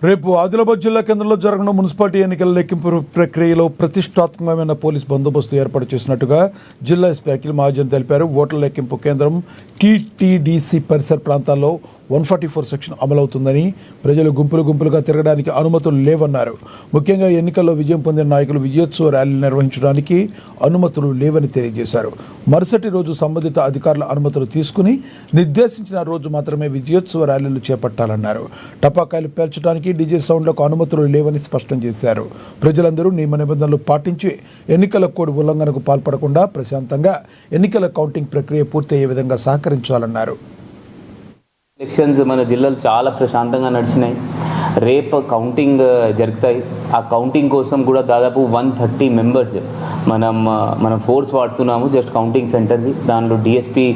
రేపు ఆదిలాబాద్ జిల్లా కేంద్రంలో జరగనున్న మున్సిపాలిటీ ఎన్నికల లెక్కింపు ప్రక్రియలో ప్రతిష్టాత్మకమైన పోలీస్ బందోబస్తు ఏర్పాటు చేసినట్టుగా జిల్లా ఎస్పీ అఖిల్ మహాజన్ తెలిపారు. ఓట్ల లెక్కింపు కేంద్రం టీటీడీసీ పరిసర ప్రాంతాల్లో 144 సెక్షన్ అమలవుతుందని, ప్రజలు గుంపులుగా తిరగడానికి అనుమతులు లేవన్నారు. ముఖ్యంగా ఎన్నికల్లో విజయం పొందిన నాయకులు విజయోత్సవ ర్యాలీలు నిర్వహించడానికి అనుమతులు లేవని తెలియజేశారు. మరుసటి రోజు సంబంధిత అధికారుల అనుమతులు తీసుకుని నిర్దేశించిన రోజు మాత్రమే విజయోత్సవ ర్యాలీలు చేపట్టాలన్నారు. టపాకాయలు పేల్చడానికి డీజే సౌండ్లకు అనుమతులు లేవని స్పష్టం చేశారు. ప్రజలందరూ నియమ నిబంధనలు పాటించి ఎన్నికల కోడ్ ఉల్లంఘనకు పాల్పడకుండా ప్రశాంతంగా ఎన్నికల కౌంటింగ్ ప్రక్రియ పూర్తయ్యే విధంగా సహకరించాలన్నారు. ఎలక్షన్స్ మన జిల్లాలో చాలా ప్రశాంతంగా నడిచినాయి. రేపు కౌంటింగ్ జరుగుతాయి. ఆ కౌంటింగ్ కోసం కూడా దాదాపు 130 మెంబర్స్ మనం ఫోర్స్ వాడుతున్నాము జస్ట్ కౌంటింగ్ సెంటర్ది. దానిలో డిఎస్పీ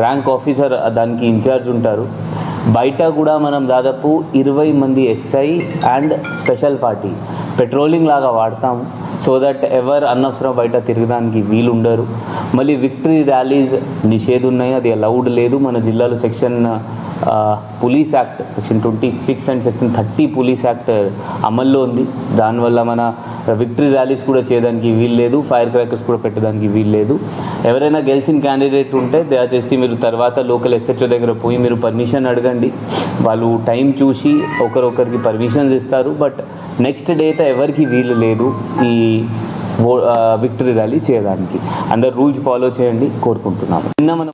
ర్యాంక్ ఆఫీసర్ దానికి ఇన్ఛార్జ్ ఉంటారు. బయట కూడా మనం దాదాపు 20 మంది SI and special party patrolling లాగా వాడతాము. సో దట్ ఎవరు అనవసరం బయట తిరగడానికి వీలు ఉండరు. మళ్ళీ విక్టరీ ర్యాలీస్ నిషేధం ఉన్నాయి, అది అలౌడ్ లేదు. మన జిల్లాలో section police act section 26 and section 30 police act అమల్లో ఉంది. దానివల్ల మన విక్టరీ ర్యాలీస్ కూడా చేయడానికి వీలు లేదు, ఫైర్ క్రాకర్స్ కూడా పెట్టడానికి వీలు లేదు. ఎవరైనా గెలిచిన క్యాండిడేట్ ఉంటే దయచేసి మీరు తర్వాత లోకల్ ఎస్హెచ్ఓ దగ్గర పోయి మీరు పర్మిషన్ అడగండి. వాళ్ళు టైం చూసి ఒకరికి పర్మిషన్స్ ఇస్తారు. బట్ నెక్స్ట్ డే అయితే ఎవరికి వీలు లేదు ఈ విక్టరీ ర్యాలీ చేయడానికి. అందరు రూల్స్ ఫాలో చేయండి కోరుకుంటున్నాము. నిన్న మనం